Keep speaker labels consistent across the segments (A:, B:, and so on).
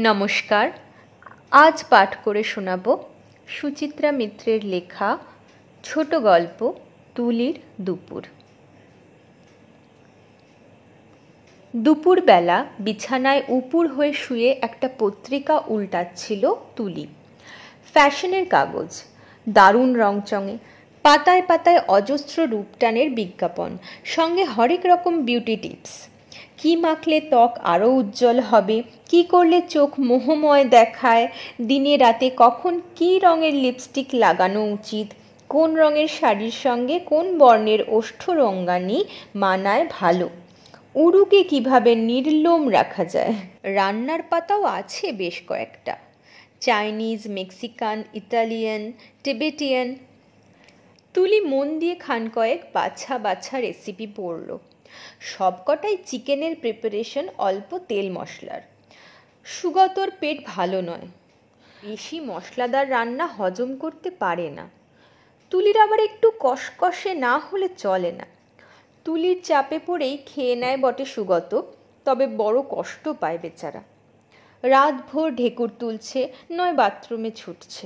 A: নমস্কার। আজ পাঠ করে শোনাব সুচিত্রা মিত্রের লেখা ছোট গল্প তুলির দুপুর। দুপুরবেলা বিছানায় উপুর হয়ে শুয়ে একটা পত্রিকা উল্টাচ্ছিল তুলি। ফ্যাশনের কাগজ, দারুণ রংচঙে, পাতায় পাতায় অজস্র রূপটানের বিজ্ঞাপন, সঙ্গে হরেক রকম বিউটি টিপস। কি মাখলে ত্বক আরও উজ্জ্বল হবে, কি করলে চোখ মোহময় দেখায়, দিনে রাতে কখন কি রঙের লিপস্টিক লাগানো উচিত, কোন রঙের শাড়ির সঙ্গে কোন বর্ণের ওষ্ঠরঙ্গানি মানায় ভালো, উরুকে কিভাবে নির্লোম রাখা যায়। রান্নার পাতাও আছে বেশ কয়েকটা, চাইনিজ, মেক্সিকান, ইতালিয়ান, টিবেটিয়ান। তুলি মন দিয়ে খান কয়েক বাছা বাছা রেসিপি পড়ল। সবকটাই চিকেনের প্রিপারেশন, অল্প তেল মশলার। সুগতর পেট ভালো নয়, বেশি মশলাদার রান্না হজম করতে পারে না। তুলির আবার একটু কষকষে না হলে চলে না। তুলির চাপে পড়েই খেয়ে নেয় বটে সুগত, তবে বড় কষ্ট পায় বেচারা। রাতভর ঢেকুর তুলছে, নয় বাথরুমে ছুটছে।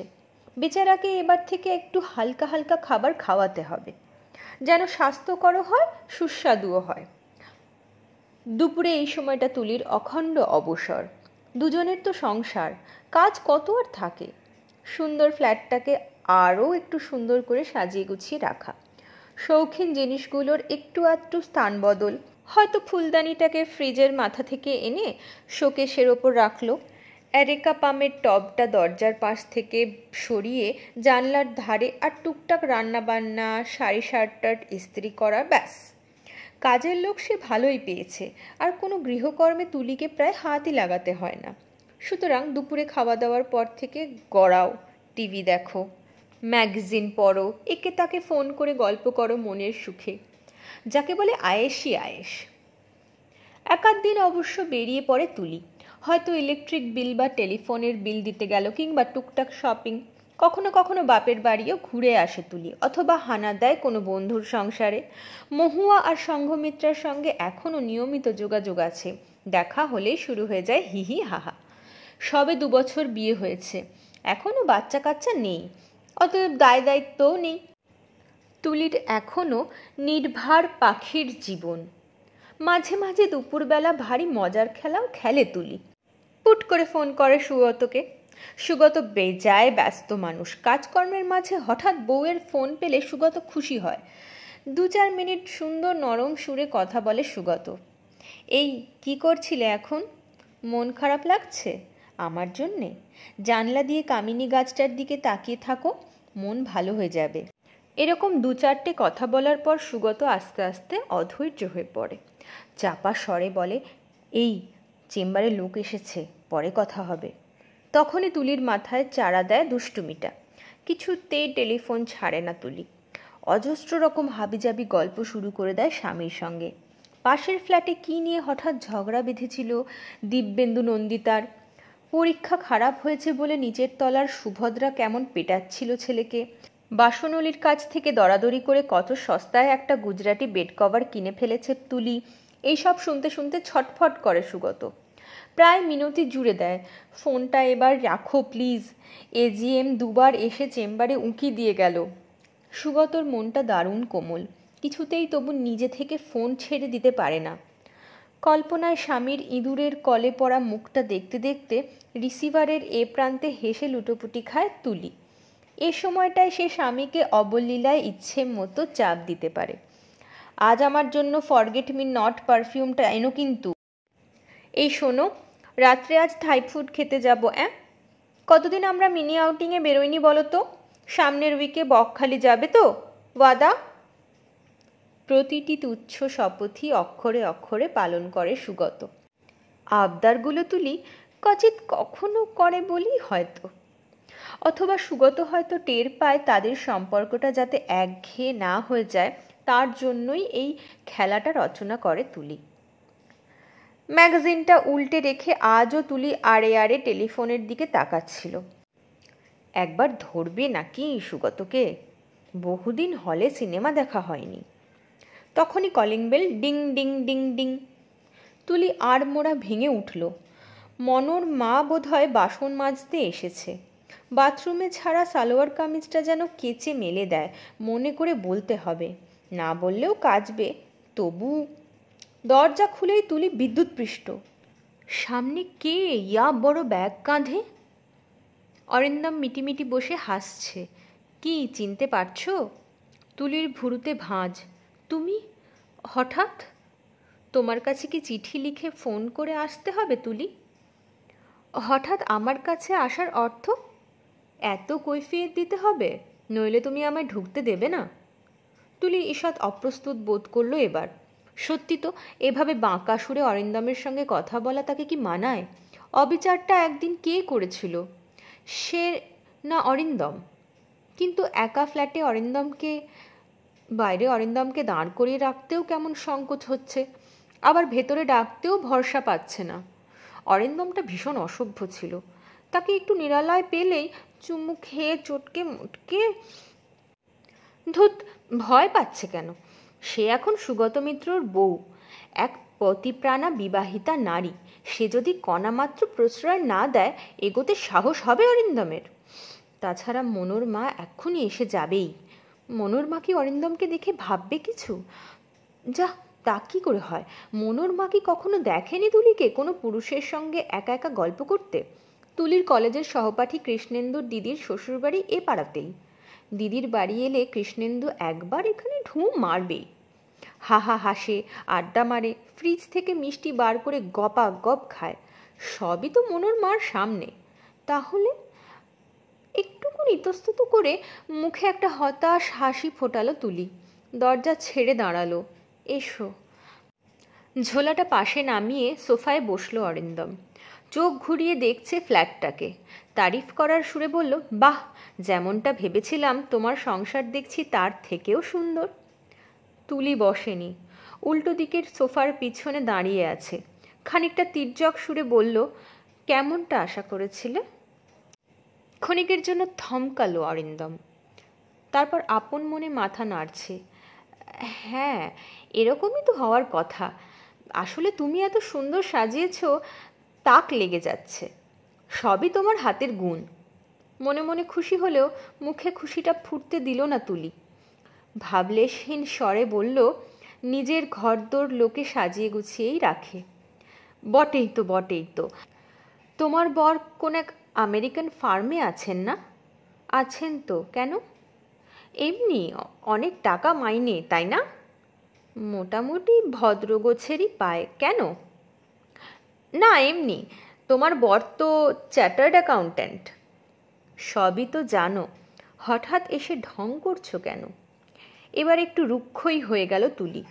A: বেচারাকে এবার থেকে একটু হালকা হালকা খাবার খাওয়াতে হবে, যেন স্বাস্থ্যকরও হয়, সুস্বাদুও হয়। দুপুরে এই সময়টা তুলির অখণ্ড অবসর। দুজনের তো সংসার, কাজ কত আর থাকে। সুন্দর ফ্ল্যাটটাকে আরও একটু সুন্দর করে সাজিয়ে গুছিয়ে রাখা, শৌখিন জিনিসগুলোর একটু আধটু স্থান বদল, হয়তো ফুলদানিটাকে ফ্রিজের মাথা থেকে এনে শোকেসের ওপর রাখলো, অ্যারেকা পামের টবটা দরজার পাশ থেকে সরিয়ে জানলার ধারে, আর টুকটাক রান্নাবান্না, শাড়ি শার্ট ইস্ত্রি করা, ব্যাস। কাজের লোক সে ভালোই পেয়েছে, আর কোনো গৃহকর্মে তুলিকে প্রায় হাতই লাগাতে হয় না। সুতরাং দুপুরে খাওয়া দাওয়ার পর থেকে গড়াও, টিভি দেখো, ম্যাগাজিন পড়ো, একে তাকে ফোন করে গল্প করো মনের সুখে, যাকে বলে আয়েশই আয়েশ। একাধ দিন অবশ্য বেরিয়ে পড়ে তুলি, হয়তো ইলেকট্রিক বিল বা টেলিফোনের বিল দিতে গেল, কিংবা টুকটাক শপিং। কখনো কখনো বাপের বাড়িও ঘুরে আসে তুলি, অথবা হানা দেয় কোনো বন্ধুর সংসারে। মহুয়া আর সংঘমিত্রার সঙ্গে এখনও নিয়মিত যোগাযোগ আছে, দেখা হলেই শুরু হয়ে যায় হিহি হাহা। সবে 2 বছর বিয়ে হয়েছে, এখনও বাচ্চা কাচ্চা নেই, অতএব দায় দায়িত্বও নেই। তুলির এখনও নির্ভার পাখির জীবন। মাঝে মাঝে দুপুরবেলা ভারী মজার খেলাও খেলে তুলি। পুট করে ফোন করে সুগতকে। সুগত বেজায় ব্যস্ত মানুষ, কাজকর্মের মাঝে হঠাৎ বউয়ের ফোন পেলে সুগত খুশি হয়। 2-4 মিনিট সুন্দর নরম সুরে কথা বলে সুগত। এই কি করছিলে এখন? মন খারাপ লাগছে? আমার জন্যে? জানলা দিয়ে কামিনী গাছটার দিকে তাকিয়ে থাকো, মন ভালো হয়ে যাবে। এরকম 2-4টে কথা বলার পর সুগত আস্তে আস্তে অধৈর্য হয়ে পড়ে। চাপা স্বরে বলে, এই চেম্বারে লোক এসেছে, পরে কথা হবে। তখনই তুলির মাথায় চাড়া দেয় দুষ্টুমিটা। কিছুতেই টেলিফোন ছাড়ে না তুলি। অজস্র রকম হাবিজাবি গল্প শুরু করে দেয় স্বামীর সঙ্গে। পাশের ফ্ল্যাটে কি নিয়ে হঠাৎ ঝগড়া বেঁধেছিল দিব্যেন্দু নন্দিতার। পরীক্ষা খারাপ হয়েছে বলে নিচের তলার সুভদ্রা কেমন পেটাচ্ছিল ছেলেকে। বাসনলির কাছ থেকে দরাদরি করে কত সস্তায় একটা গুজরাটি বেড কভার কিনে ফেলেছে তুলি। এইসব শুনতে শুনতে ছটফট করে সুগত, প্রায় মিনতি জুড়ে দেয়। ফোনটা এবার রাখো প্লিজ, এজিএম 2 বার এসে চেম্বারে উঁকি দিয়ে গেল। সুগতর মনটা দারুণ কোমল, কিছুতেই তবু নিজে থেকে ফোন ছেড়ে দিতে পারে না। কল্পনায় স্বামীর ইঁদুরের কলে পড়া মুখটা দেখতে দেখতে রিসিভারের এ প্রান্তে হেসে লুটোপুটি খায় তুলি। এ সময়টায় সে স্বামীকে অবলীলায় ইচ্ছে মতো চাপ দিতে পারে। আজ আমার জন্য ফরগেট মি নট পারফিউমটা এনো কিন্তু। এই শোনো, রাত্রে আজ থাই ফুড খেতে যাবো। কতদিন আমরা মিনি আউটিংয়ে বেরোয়নি বলো তো? সামনের উইকে বকখালি যাবে তো? ওয়াদা? প্রতিটি তুচ্ছ শপথই অক্ষরে অক্ষরে পালন করে সুগত। আবদারগুলো তুলি কচিত কখনো করে বলি হয়তো, অথবা সুগত হয়তো টের পায় তাদের সম্পর্কটা যাতে একঘেয়ে না হয়ে যায়, তার জন্যই এই খেলাটা রচনা করে তুলি। ম্যাগাজিনটা উল্টে রেখে আজও তুলি আড়ে আড়ে টেলিফোনের দিকে তাকাচ্ছিল। একবার ধরবে নাকি সুগতকে? বহুদিন হলে সিনেমা দেখা হয়নি। তখনই calling bell ding ding ding ding. Tuli আড়মোড়া ভেঙে উঠল। মনোর মা বোধহয় বাসন মাজতে এসেছে। বাথরুমে ছাড়া সালোয়ার কামিজটা যেন কেচে মেলে দেয়, মনে করে বলতে হবে, না বললেও কাচবে। তবু দরজা খুলেই তুলি বিদ্যুৎপৃষ্ট। সামনে কে ইয়া বড় ব্যাগ কাঁধে? অরিন্দম মিটিমিটি বসে হাসছে। কি চিনতে পারছো? তুলির ভুরুতে ভাঁজ। তুমি হঠাৎ? তোমার কাছে কি চিঠি লিখে ফোন করে আসতে হবে তুলি? হঠাৎ আমার কাছে আসার অর্থ? এত কৈফিয়ত দিতে হবে, নইলে তুমি আমায় ঢুকতে দেবে না? তুলি ঈষৎ অপ্রস্তুত বোধ করলো এবার। সত্যি তো, এভাবে বাঁকা সুরে অরিন্দমের সঙ্গে কথা বলা তাকে কি মানায়? অবিচারটা একদিন কে করেছিল? সে না অরিন্দম? কিন্তু একা ফ্ল্যাটে বাইরে অরিন্দমকে দাঁড় করিয়ে রাখতেও কেমন সংকোচ হচ্ছে, আবার ভেতরে ডাকতেও ভরসা পাচ্ছে না। অরিন্দমটা ভীষণ অসভ্য ছিল। তাকে একটু নিরালয় পেলেই চুমু খেয়ে চটকে মুটকে। ধুত, ভয় পাচ্ছে কেন? সে এখন সুগত মিত্রর বউ, এক পতিপ্রাণা বিবাহিতা নারী। সে যদি কণামাত্র প্রশ্রয় না দেয়, এগোতে সাহস হবে অরিন্দমের? তাছাড়া মনোর মা এক্ষুনি এসে যাবেই। মনোর মা কি অরিন্দমকে দেখে ভাববে কিছু? যা, তা কি করে হয়? মনোর মা কি কখনো দেখেনি তুলিকে কোনো পুরুষের সঙ্গে একা একা গল্প করতে? তুলির কলেজের সহপাঠী কৃষ্ণেন্দুর দিদির শ্বশুরবাড়ি এ পাড়াতেই। দিদির বাড়ি এলে কৃষ্ণেন্দু একবার এখানে ঢুঁ মারবেই। হাহা হাসে, আড্ডা মারে, ফ্রিজ থেকে মিষ্টি বার করে গপা গপ খায়। সবই তো মনোর মার সামনে। তাহলে একটুকুন ইতস্তত করে মুখে একটা হতাশ হাসি ফোটালো তুলি। দরজা ছেড়ে দাঁড়ালো। এসো। ঝোলাটা পাশে নামিয়ে সোফায় বসলো অরিন্দম। চোখ ঘুরিয়ে দেখছে ফ্ল্যাটটাকে। তারিফ করার সুরে বলল, বাহ, যেমনটা ভেবেছিলাম তোমার সংসার দেখছি তার থেকেও সুন্দর। তুলি বসেনি, উল্টো দিকের সোফার পিছনে দাঁড়িয়ে আছে। খানিকটা তির্যক সুরে বলল, কেমনটা আশা করেছিলে? ক্ষণিকের জন্য থমকালো অরিন্দম। তারপর আপন মনে মাথা নাড়ছে। হ্যাঁ, এরকমই তো হওয়ার কথা। আসলে তুমি এত সুন্দর সাজিয়েছ, তাক লেগে যাচ্ছে। সবই তোমার হাতের গুণ। মনে মনে খুশি হলেও মুখে খুশিটা ফুটতে দিল না তুলি। ভাবলেশহীন স্বরে বলল, নিজের ঘরদোর লোকে সাজিয়ে গুছিয়েই রাখে। বটেই তো, বটেই তো। তোমার বর কোন এক আমেরিকান ফার্মে আছেন না? আছেন তো, কেন? এমনি, অনেক টাকা মাইনে, তাই না? মোটামুটি ভদ্রগোছেরই পায়। কেন? না, এমনি। তোমার বর তো চার্টার্ড অ্যাকাউন্ট্যান্ট। সবই তো জানো, হঠাৎ এসে ঢং করছো কেন? এবার একটু রুক্ষই হয়ে গেল তুলি।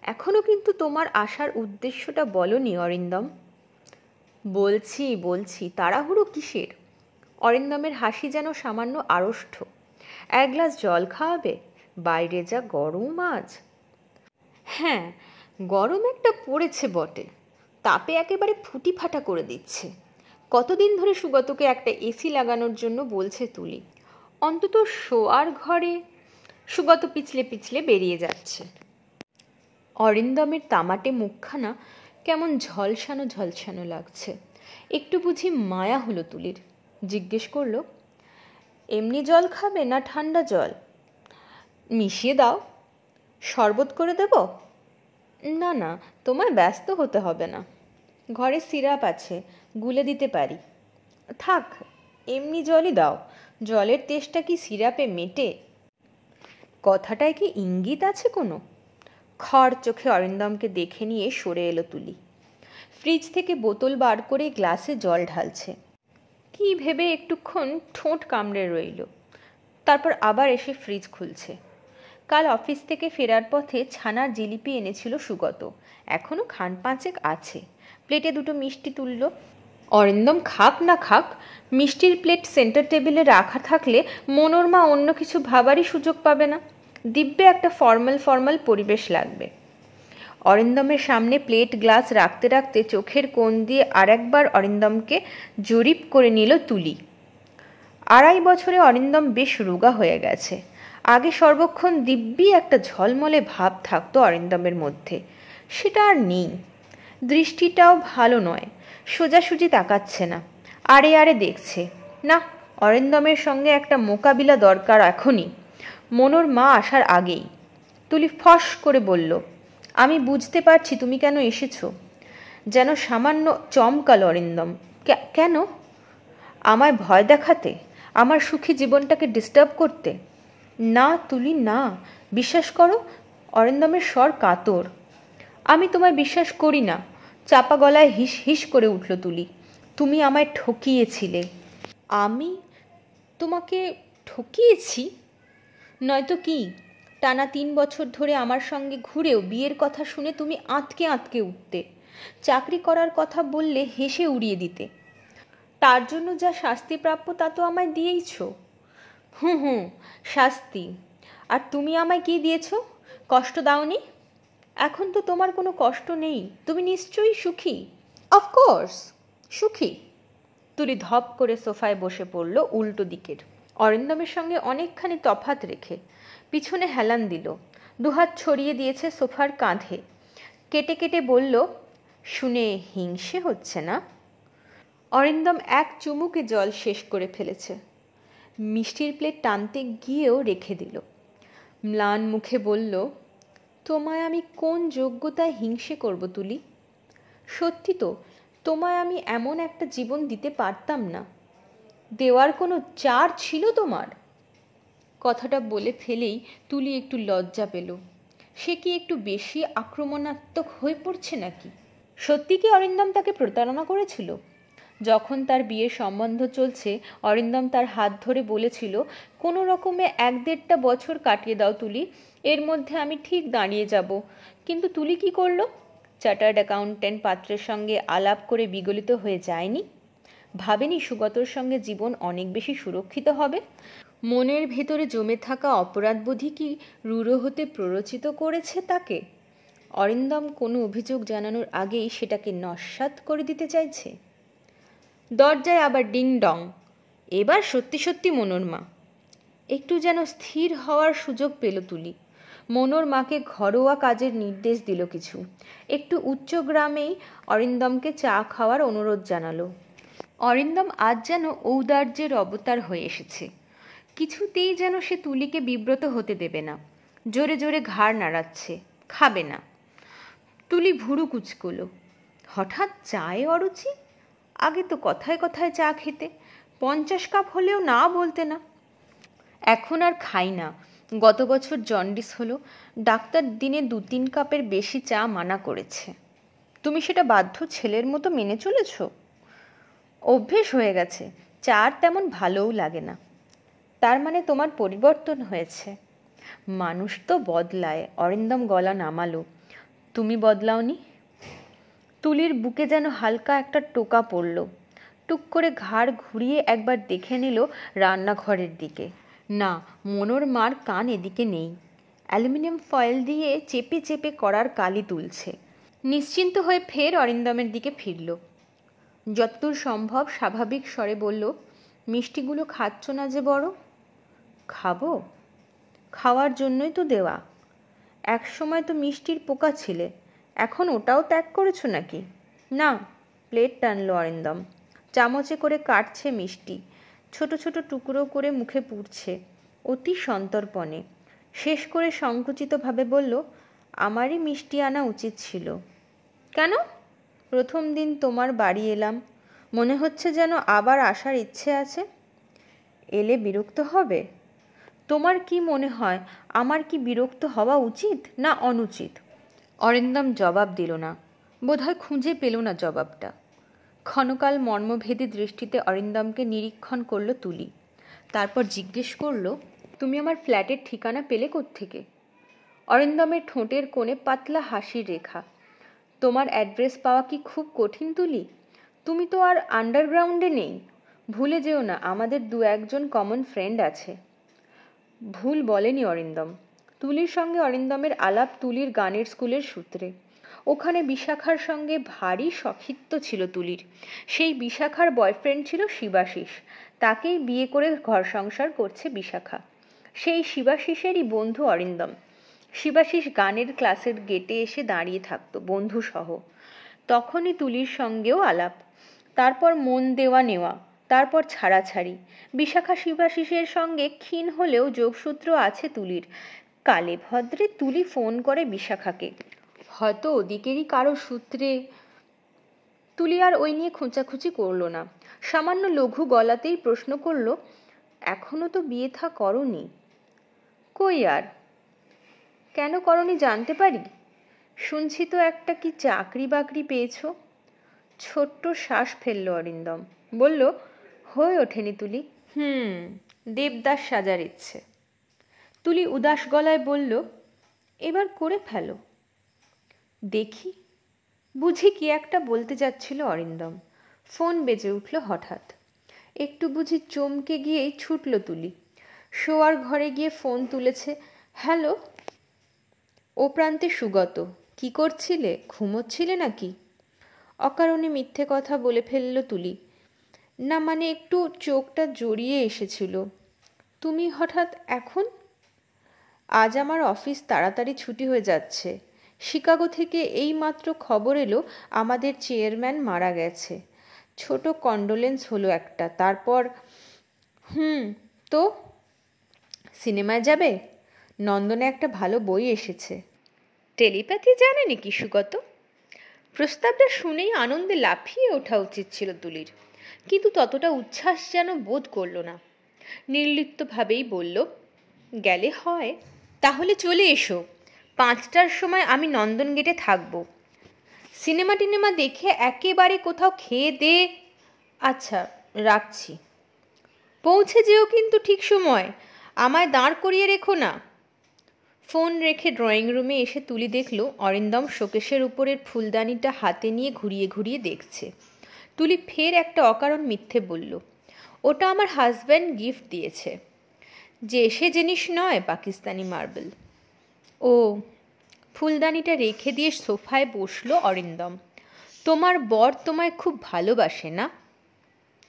A: এখনো কিন্তু তোমার আসার উদ্দেশ্যটা বলনি অরিন্দম। বলছি, তাড়াহুড়ো কিসের? অরিন্দমের হাসি যেন সামান্য আড়ষ্ট। এক গ্লাস জল খাওয়াবে? বাইরে যা গরম আজ। হ্যাঁ, গরম একটা পড়েছে বটে। তাপে একেবারে ফুটি ফাটা করে দিচ্ছে। কতদিন ধরে সুগতকে একটা এসি লাগানোর জন্য বলছে তুলি। অন্তত শোয়ার ঘরে। সুগত পিছলে পিছলে বেরিয়ে যাচ্ছে। অরিন্দমের তামাটে মুখখানা কেমন ঝলসানো ঝলসানো লাগছে। একটু বুঝি মায়া হলো তুলির। জিজ্ঞেস করলো, এমনি জল খাবে না ঠান্ডা জল? মিশিয়ে দাও। শরবত করে দেব? না না, তোমায় ব্যস্ত হতে হবে না। ঘরে সিরাপ আছে, গুলে দিতে পারি। থাক, এমনি জলই দাও। জলের তেষ্টা কি সিরাপে মেটে? কথাটায় কি ইঙ্গিত আছে কোনো? খড় চোখে অরিন্দমকে দেখে নিয়ে সরে এলো তুলি। ফ্রিজ থেকে বোতল বার করে গ্লাসে জল ঢালছে। কি ভেবে একটুক্ষণ ঠোঁট কামড়ে রইল। তারপর আবার এসে ফ্রিজ খুলছে। কাল অফিস থেকে ফেরার পথে ছানার জিলিপি এনেছিল সুগত। এখনও খান পাঁচেক আছে। প্লেটে দুটো মিষ্টি তুলল। অরিন্দম খাক না খাক, মিষ্টির প্লেট সেন্টার টেবিলে রাখা থাকলে মনোর মা অন্য কিছু ভাবারই সুযোগ পাবে না। দিব্যে একটা ফর্মাল পরিবেশ লাগবে। অরিন্দমের সামনে প্লেট গ্লাস রাখতে রাখতে চোখের কোণ দিয়ে আরেকবার অরিন্দমকে জরিপ করে নিল তুলি। 2.5 বছরে অরিন্দম বেশ রোগা হয়ে গেছে। আগে সর্বক্ষণ দিব্যি একটা ঝলমলে ভাব থাকতো অরিন্দমের মধ্যে, সেটা আর নেই। দৃষ্টিটাও ভালো নয়। সোজাসুজি তাকাচ্ছে না, আড়ে আড়ে দেখছে। না, অরিন্দমের সঙ্গে একটা মোকাবিলা দরকার এখনই, মনোর মা আসার আগেই। তুলি ফস করে বলল, আমি বুঝতে পারছি তুমি কেন এসেছো। যেন সামান্য চমকাল অরিন্দম। কেন? আমায় ভয় দেখাতে? আমার সুখী জীবনটাকে ডিস্টার্ব করতে? না তুলি, না, বিশ্বাস করো। অরিন্দমের স্বর কাতর। আমি তোমায় বিশ্বাস করি না। চাপা গলায় হিস হিস করে উঠল তুলি। তুমি আমায় ঠকিয়েছিলে। আমি তোমাকে ঠকিয়েছি? নয়তো কি? টানা 3 বছর ধরে আমার সঙ্গে ঘুরেও বিয়ের কথা শুনে তুমি আঁতকে আঁতকে উঠতে। চাকরি করার কথা বললে হেসে উড়িয়ে দিতে। তার জন্য যা শাস্তি প্রাপ্য তা তো আমায় দিয়েইছ। হুম, শাস্তি। আর তুমি আমায় কি দিয়েছ? কষ্ট দাওনি? এখন তো তোমার কোনো কষ্ট নেই, তুমি নিশ্চয়ই সুখী। অফকোর্স সুখী। তুলি ধপ করে সোফায় বসে পড়ল উল্টো দিকের, অরিন্দমের সঙ্গে অনেকখানি তফাত রেখে। পিছনে হেলান দিল, দুহাত ছড়িয়ে দিয়েছে সোফার কাঁধে। কেটে কেটে বলল, শুনে হিংসে হচ্ছে না? অরিন্দম এক চুমুকে জল শেষ করে ফেলেছে। মিষ্টির প্লেট টানতে গিয়েও রেখে দিল। ম্লান মুখে বলল, তোমায় আমি কোন যোগ্যতায় হিংসে করব তুলি? সত্যি তো, তোমায় আমি এমন একটা জীবন দিতে পারতাম না। দেওয়ার কোনো চার ছিল তোমার? কথাটা বলে ফেলেই তুলি একটু লজ্জা পেল। সে কি একটু বেশি আক্রমণাত্মক হয়ে পড়ছে নাকি? সত্যি কি অরিন্দম তাকে প্রতারণা করেছিল? যখন তার বিয়ের সম্বন্ধ চলছে, অরিন্দম তার হাত ধরে বলেছিল, কোনো রকমে 1-1.5 বছর কাটিয়ে দাও তুলি, এর মধ্যে আমি ঠিক দাঁড়িয়ে যাব। কিন্তু তুলি কি করল? চার্টার্ড অ্যাকাউন্ট্যান্ট পাত্রের সঙ্গে আলাপ করে বিগলিত হয়ে যায়নি? ভাবেনি সুগতর সঙ্গে জীবন অনেক বেশি সুরক্ষিত হবে? মনের ভেতরে জমে থাকা অপরাধবোধই কি রূঢ় হতে প্ররোচিত করেছে তাকে? অরিন্দম কোনো অভিযোগ জানানোর আগেই সেটাকে নস্যাৎ করে দিতে চাইছে। দরজায় আবার ডিং ডং। এবার সত্যি সত্যি মনোর মা। একটু যেন স্থির হওয়ার সুযোগ পেল তুলি। মনোর মাকে ঘরোয়া কাজের নির্দেশ দিল কিছু। একটু উচ্চ গ্রামেই অরিন্দমকে চা খাওয়ার অনুরোধ জানালো। অরিন্দম আজ যেন ঔদার্যের অবতার হয়ে এসেছে। কিছুতেই যেন সে তুলিকে বিব্রত হতে দেবে না। জোরে জোরে ঘাড় নাড়াচ্ছে, খাবে না। তুলি ভুরু কুচকোলো। হঠাৎ চায়ে অরুচি? আগে তো কথায় কথায় চা খেতে, 50 কাপ হলেও না বলতে না। এখন আর খাই না। গত বছর জন্ডিস হলো, ডাক্তার দিনে 2-3 কাপের বেশি চা মানা করেছে। তুমি সেটা বাধ্য ছেলের মতো মেনে চলেছ? অভ্যেস হয়ে গেছে, চার তেমন ভালোও লাগে না। তার মানে তোমার পরিবর্তন হয়েছে। মানুষ তো বদলায়। অরিন্দম গলা নামালো। তুমি বদলাওনি? তুলির বুকে যেন হালকা একটা টোকা পড়ল। টুক করে ঘাড় ঘুরিয়ে একবার দেখে নিল রান্নাঘরের দিকে। না, মনোর মার কান এদিকে নেই। অ্যালুমিনিয়াম ফয়েল দিয়ে চেপে চেপে কড়ার কালি তুলছে। নিশ্চিন্ত হয়ে ফের অরিন্দমের দিকে ফিরল। যতদূর সম্ভব স্বাভাবিক স্বরে বলল, মিষ্টিগুলো খাচ্ছ না যে বড়? খাবো? খাওয়ার জন্যই তো দেওয়া। এক সময় তো মিষ্টির পোকা ছিলে, এখন ওটাও ত্যাগ করেছো নাকি? না। প্লেট টানলো অরিন্দম। চামচে করে কাটছে মিষ্টি, ছোট ছোট টুকরো করে মুখে পুড়ছে অতি সন্তর্পণে। শেষ করে সংকুচিতভাবে বলল, আমারই মিষ্টি আনা উচিত ছিল। কেন? প্রথম দিন তোমার বাড়ি এলাম, মনে হচ্ছে যেন আবার আসার ইচ্ছে আছে। এলে বিরক্ত হবে? তোমার কি মনে হয় আমার কি বিরক্ত হওয়া উচিত না অনুচিত? অরিন্দম জবাব দিল না। বোধহয় খুঁজে পেল না জবাবটা। ক্ষণকাল মর্মভেদী দৃষ্টিতে অরিন্দমকে নিরীক্ষণ করল তুলি। তারপর জিজ্ঞেস করল, তুমি আমার ফ্ল্যাটের ঠিকানা পেলে কোত্থেকে? অরিন্দমের ঠোঁটের কোণে পাতলা হাসির রেখা। তোমার অ্যাড্রেস পাওয়া কি খুব কঠিন তুলি? তুমি তো আর আন্ডারগ্রাউন্ডে নেই। ভুলে যেও না, আমাদের 2-1 কমন ফ্রেন্ড আছে। ভুল বলেনি অরিন্দম। তুলির সঙ্গে অরিন্দমের আলাপ তুলির গানের স্কুলের সূত্রে। ওখানে বিশাখার সঙ্গে ভারী সখিত্ব ছিল তুলির। সেই বিশাখার বয়ফ্রেন্ড ছিল শিবাশিস। তাকেই বিয়ে করে ঘর সংসার করছে বিশাখা। সেই শিবাশিসেরই বন্ধু অরিন্দম। শিবাশিস গানের ক্লাসের গেটে এসে দাঁড়িয়ে থাকতো বন্ধুসহ। তখনই তুলির সঙ্গেও আলাপ। তারপর মন দেওয়া নেওয়া, তারপর ছাড়াছাড়ি। বিশাখা শিবাশিসের সঙ্গে ক্ষীণ হলেও যোগসূত্র আছে তুলির। কালে ভদ্রে তুলি ফোন করে বিশাখাকে, হয়তো ওদিকেরই কারো সূত্রে। তুলি আর ওই নিয়ে খোঁচাখুচি করলো না, সামান্য লঘু গলাতেই প্রশ্ন করলো, এখনো তো বিয়ে থা করনি? কই আর? কেন করনি জানতে পারি? শুনছি তো একটা কি চাকরি বাকরি পেয়েছ। ছোট্ট শ্বাস ফেললো অরিন্দম, বলল, হয়ে ওঠেনি তুলি। দেবদাস সাজার ইচ্ছে। তুলি উদাস গলায় বলল, এবার করে ফেলো দেখি। বুঝি কি একটা বলতে যাচ্ছিল অরিন্দম। ফোন বেজে উঠল হঠাৎ। একটু বুঝি চমকে গিয়েই ছুটল তুলি। শোয়ার ঘরে গিয়ে ফোন তুলেছে। হ্যালো। ও প্রান্তে সুগত। কি করছিলে? ঘুমোচ্ছিলে নাকি? অকারণে মিথ্যে কথা বলে ফেলল তুলি। না মানে একটু চোখটা জড়িয়ে এসেছিল। তুমি হঠাৎ এখন? আজ আমার অফিস তাড়াতাড়ি ছুটি হয়ে যাচ্ছে। শিকাগো থেকে এই মাত্র খবর এলো আমাদের চেয়ারম্যান মারা গেছে। ছোট কন্ডোলেন্স হলো একটা। তারপর তো সিনেমায় যাবে? নন্দনে একটা ভালো বই এসেছে। টেলিপ্যাথি জানে নাকি সুগত? প্রস্তাবটা শুনেই আনন্দে লাফিয়ে ওঠা উচিত ছিল তুলির, কিন্তু ততটা উচ্ছ্বাস যেন বোধ করল না। নির্লিপ্তভাবেই বলল, গেলে হয়। তাহলে চলে এসো। 5টার সময় আমি নন্দন গেটে থাকবো। সিনেমা টিনেমা দেখে একেবারে কোথাও খেয়ে দে। আচ্ছা, রাখছি। পৌঁছে যেও কিন্তু ঠিক সময়। আমায় দাঁড় করিয়ে রেখো না। ফোন রেখে ড্রয়িং রুমে এসে তুলি দেখল অরিন্দম শোকেশের উপরের ফুলদানিটা হাতে নিয়ে ঘুরিয়ে ঘুরিয়ে দেখছে। তুলি ফের একটা অকারণ মিথ্যে বলল, ওটা আমার হাজব্যান্ড গিফট দিয়েছে। যে সে জিনিস নয়, পাকিস্তানি মার্বেল। ও। ফুলদানিটা রেখে দিয়ে সোফায় বসল অরিন্দম। তোমার বর তোমায় খুব ভালোবাসে না?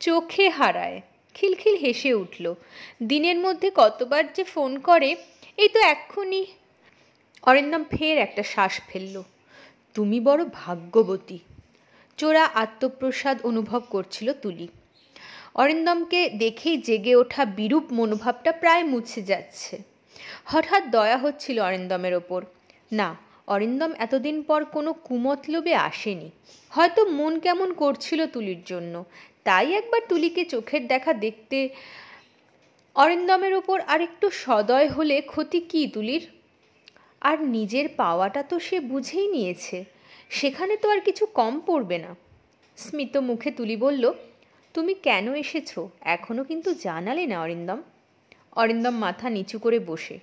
A: চোখে হারায়। খিলখিল হেসে উঠল। দিনের মধ্যে কতবার যে ফোন করে, এই তো এক্ষুনি। অরিন্দম ফের একটা শ্বাস ফেলল। তুমি বড় ভাগ্যবতী। চোরা আত্মপ্রসাদ অনুভব করছিল তুলি। অরিন্দমকে দেখেই জেগে ওঠা বিরূপ মনোভাবটা প্রায় মুছে যাচ্ছে। হঠাৎ দয়া হচ্ছিল অরিন্দমের ওপর। না, অরিন্দম এতদিন পর কোনো কুমতলবে আসেনি। হয়তো মন কেমন করছিল তুলির জন্য, তাই একবার তুলিকে চোখের দেখা দেখতে। অরিন্দমের ওপর আর একটু সদয় হলে ক্ষতি কি তুলির? আর নিজের পাওয়াটা তো সে বুঝেই নিয়েছে, সেখানে তো আর কিছু কম পড়বে না। স্মিত মুখে তুলি বলল, তুমি কেন এসেছো এখনো কিন্তু জানালে না অরিন্দম। অরিন্দম মাথা নিচু করে বসে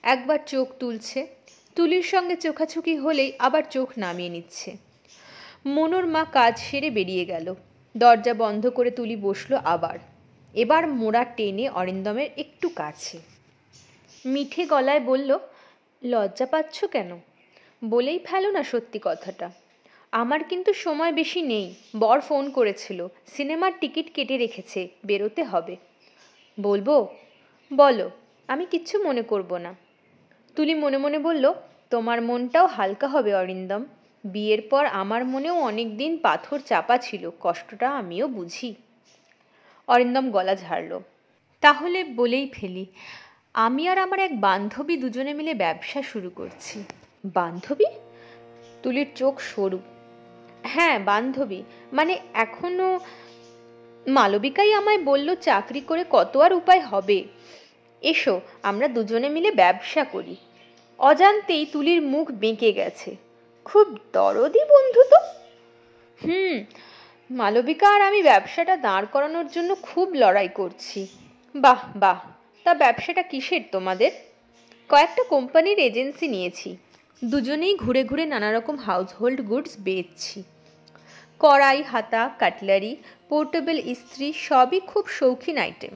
A: একবার চোখ তুলছে, তুলির সঙ্গে চোখাচোখি হলেই আবার চোখ নামিয়ে নিচ্ছে। মনোর মা কাজ সেরে বেরিয়ে গেল। দরজা বন্ধ করে তুলি বসলো আবার। এবার মোড়া টেনে অরিন্দমের একটু কাছে। মিঠে গলায় বলল, লজ্জা পাচ্ছ কেন? বলেই ফেলো না সত্যি কথাটা। আমার কিন্তু সময় বেশি নেই। বর ফোন করেছিল, সিনেমার টিকিট কেটে রেখেছে, বেরোতে হবে। বলবো? বলো, আমি কিচ্ছু মনে করব না। তুলি মনে মনে বলল, তোমার মনটাও হালকা হবে অরিন্দম। বিয়ের পর আমার মনেও অনেক দিন পাথর চাপা ছিল, কষ্টটা আমিও বুঝি। অরিন্দম গলা ঝাড়ল। তাহলে বলেই ফেলি, আমি আর আমার এক বান্ধবী দুজনে মিলে ব্যবসা শুরু করছি। বান্ধবী? তুলির চোখ সরু। হ্যাঁ, বান্ধবী। মানে এখনো মালবিকাই আমায় বলল চাকরি করে কত আর উপায় হবে, এসো আমরা দুজনে মিলে ব্যবসা করি। অজান্তেই তুলির মুখ বেঁকে গেছে। খুব দরদি বন্ধু তো। মালবিকা আর আমি ব্যবসাটা দাঁড় করানোর জন্য খুব লড়াই করছি। বাহ বাহ। তা ব্যবসাটা কিসের তোমাদের? কয়েকটা কোম্পানির এজেন্সি নিয়েছি। দুজনেই ঘুরে ঘুরে নানা রকম হাউসহোল্ড গুডস বেচছি। কড়াই, হাতা, কাটলারি, পোর্টেবল ইস্ত্রি সবই খুব শৌখিন আইটেম।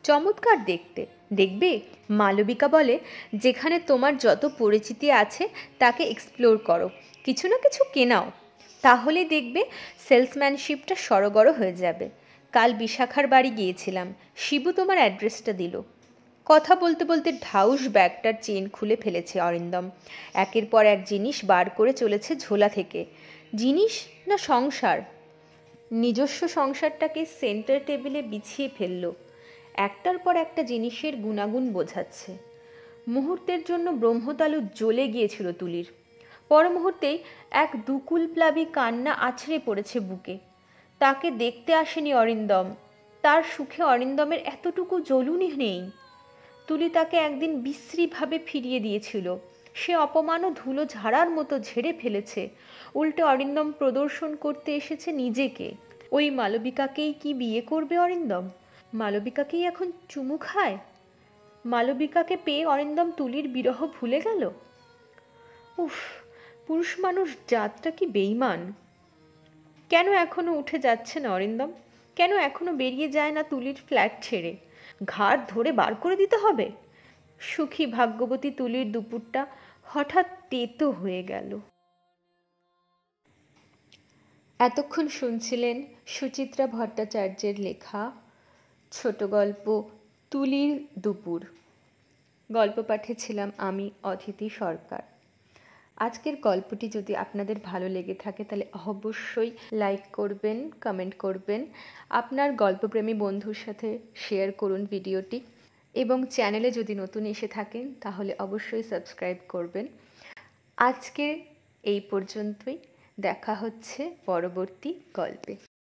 A: চমৎকার দেখতে। দেখবে, মালবিকা বলে, যেখানে তোমার যত পরিচিতি আছে তাকে এক্সপ্লোর করো, কিছু না কিছু কেনাও, তাহলে দেখবে সেলসম্যানশিপটা সড়গড় হয়ে যাবে। কাল বিশাখার বাড়ি গিয়েছিলাম, শিবু তোমার অ্যাড্রেসটা দিল। কথা বলতে বলতে ঢাউস ব্যাগটার চেন খুলে ফেলেছে অরিন্দম। একের পর এক জিনিস বার করে চলেছে ঝোলা থেকে। জিনিস না সংসার? নিজস্ব সংসারটাকে সেন্টার টেবিলে বিছিয়ে ফেলল। একটার পর একটা জিনিসের গুণাগুণ বোঝাচ্ছে। মুহূর্তের জন্য ব্রহ্মতালু জ্বলে গিয়েছিল তুলির। পর মুহূর্তেই এক দুকুলপ্লাবী কান্না আছড়ে পড়েছে বুকে। তাকে দেখতে আসেনি অরিন্দম, তার সুখে অরিন্দমের এতটুকু জ্বলুনি নেই। তুলি তাকে একদিন বিশ্রীভাবে ফিরিয়ে দিয়েছিল, সে অপমানও ধুলো ঝাড়ার মতো ঝেড়ে ফেলেছে। উল্টে অরিন্দম প্রদর্শন করতে এসেছে নিজেকে। ওই মালবিকাকেই কি বিয়ে করবে অরিন্দম? মালবিকাকেই এখন চুমু খায়? মালবিকাকে পেয়ে অরিন্দম তুলির বিরহ ভুলে গেল? উফ, পুরুষ মানুষ জাতটা কি বেইমান! কেন এখনো উঠে যাচ্ছে না অরিন্দম? কেন এখনো বেরিয়ে যায় না তুলির ফ্ল্যাট ছেড়ে? ঘাড় ধরে বার করে দিতে হবে। সুখী ভাগ্যবতী তুলির দুপুরটা হঠাৎ তেতো হয়ে গেল। এতক্ষণ শুনছিলেন সুচিত্রা ভট্টাচার্যের লেখা ছোট গল্প তুলির দুপুর। গল্প পাঠে ছিলাম আমি, অদিতি সরকার। আজকের গল্পটি যদি আপনাদের ভালো লেগে থাকে তাহলে অবশ্যই লাইক করবেন, কমেন্ট করবেন, আপনার গল্পপ্রেমী বন্ধুর সাথে শেয়ার করুন ভিডিওটি, এবং চ্যানেলে যদি নতুন এসে থাকেন তাহলে অবশ্যই সাবস্ক্রাইব করবেন। আজকে এই পর্যন্তই, দেখা হচ্ছে পরবর্তী গল্পে।